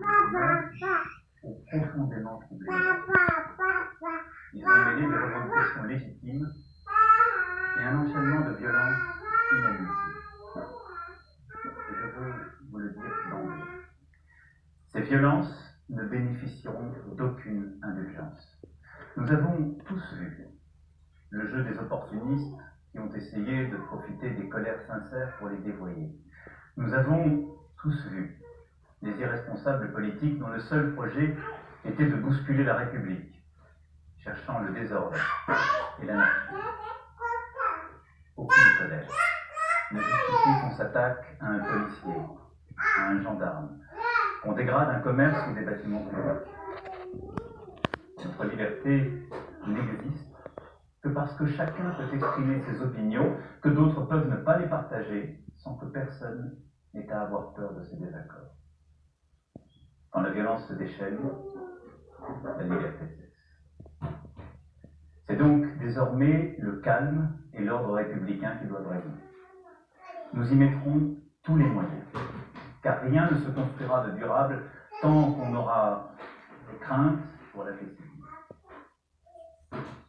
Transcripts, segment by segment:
ont profondément troublé. Ils ont mêlé des revendications légitimes et un enchaînement de violences inadmissibles. Et je veux vous le dire d'emblée. Ces violences ne bénéficieront d'aucune indulgence. Nous avons tous vu le jeu des opportunistes qui ont essayé de profiter des colères sincères pour les dévoyer. Nous avons tous vu les irresponsables politiques dont le seul projet était de bousculer la République, cherchant le désordre et l'anarchie. Aucune colère ne justifie qu'on s'attaque à un policier, à un gendarme, qu'on dégrade un commerce ou des bâtiments publics. Notre liberté n'existe que parce que chacun peut exprimer ses opinions, que d'autres peuvent ne pas les partager, sans que personne n'ait à avoir peur de ses désaccords. Quand la violence se déchaîne, la liberté cesse. C'est donc désormais le calme et l'ordre républicain qui doivent régner. Nous y mettrons tous les moyens, car rien ne se construira de durable tant qu'on aura des craintes pour la paix civile.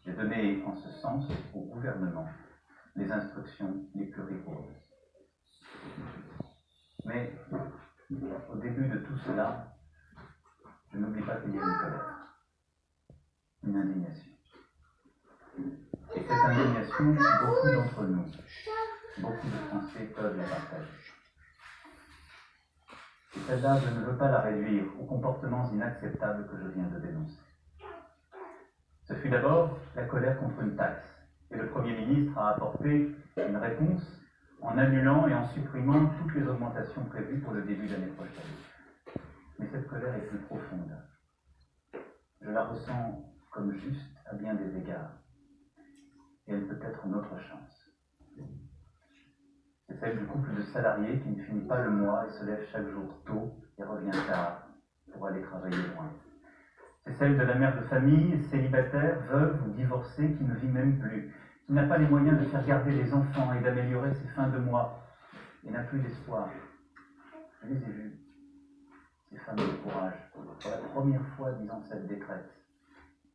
J'ai donné en ce sens au gouvernement les instructions les plus rigoureuses. Mais au début de tout cela, je n'oublie pas qu'il y a une colère, une indignation. Et cette indignation, beaucoup d'entre nous, beaucoup de Français peuvent la partager. Et celle-là, je ne veux pas la réduire aux comportements inacceptables que je viens de dénoncer. Ce fut d'abord la colère contre une taxe, et le Premier ministre a apporté une réponse en annulant et en supprimant toutes les augmentations prévues pour le début de l'année prochaine. Mais cette colère est plus profonde. Je la ressens comme juste à bien des égards, et elle peut être notre chance. C'est celle du couple de salariés qui ne finit pas le mois et se lève chaque jour tôt et revient tard pour aller travailler loin. C'est celle de la mère de famille, célibataire, veuve ou divorcée qui ne vit même plus, qui n'a pas les moyens de faire garder les enfants et d'améliorer ses fins de mois, et n'a plus d'espoir. Je les ai vues, ces femmes de courage, pour la première fois disant cette détresse,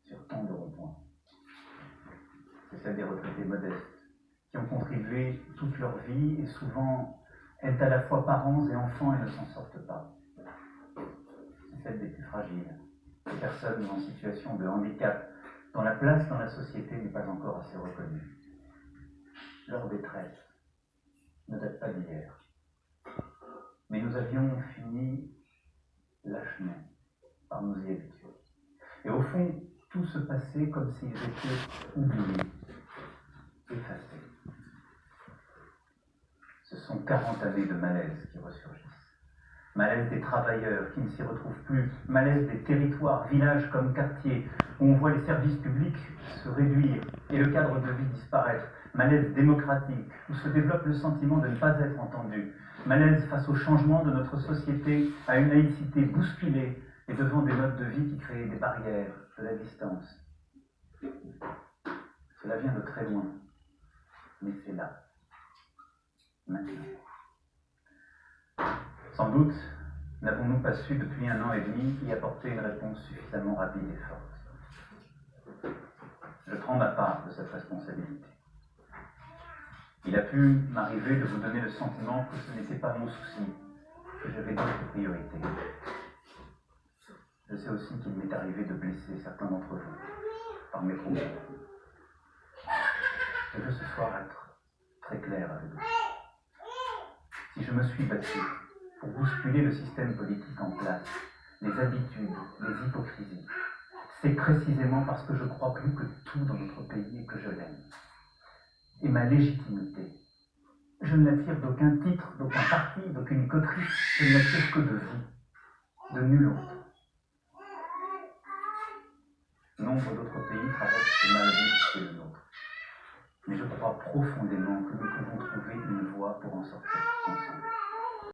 sur tant de ronds-points. C'est celle des retraités modestes, qui ont contribué toute leur vie et souvent aident à la fois parents et enfants et ne s'en sortent pas. C'est celle des plus fragiles, des personnes en situation de handicap, dont la place dans la société n'est pas encore assez reconnue. Leur détresse ne date pas d'hier. Mais nous avions fini lâchement par nous y habituer. Et au fond, tout se passait comme s'ils étaient oubliés, effacés. Ce sont 40 années de malaise qui ressurgissent. Malaise des travailleurs qui ne s'y retrouvent plus, malaise des territoires, villages comme quartiers, où on voit les services publics se réduire et le cadre de vie disparaître, malaise démocratique, où se développe le sentiment de ne pas être entendu, malaise face au changement de notre société, à une laïcité bousculée et devant des modes de vie qui créent des barrières, de la distance. Cela vient de très loin, mais c'est là, maintenant. Sans doute n'avons-nous pas su depuis 1 an et demi y apporter une réponse suffisamment rapide et forte. Je prends ma part de cette responsabilité. Il a pu m'arriver de vous donner le sentiment que ce n'était pas mon souci, que j'avais d'autres priorités. Je sais aussi qu'il m'est arrivé de blesser certains d'entre vous par mes propos. Je veux ce soir être très clair avec vous. Si je me suis battu pour bousculer le système politique en place, les habitudes, les hypocrisies, c'est précisément parce que je crois plus que tout dans notre pays et que je l'aime. Et ma légitimité, je ne la tire d'aucun titre, d'aucun parti, d'aucune coterie, je ne la tire que de vous, de nul autre. Nombre d'autres pays traversent ces maladies que le nôtre. Mais je crois profondément que nous pouvons trouver une voie pour en sortir tous ensemble.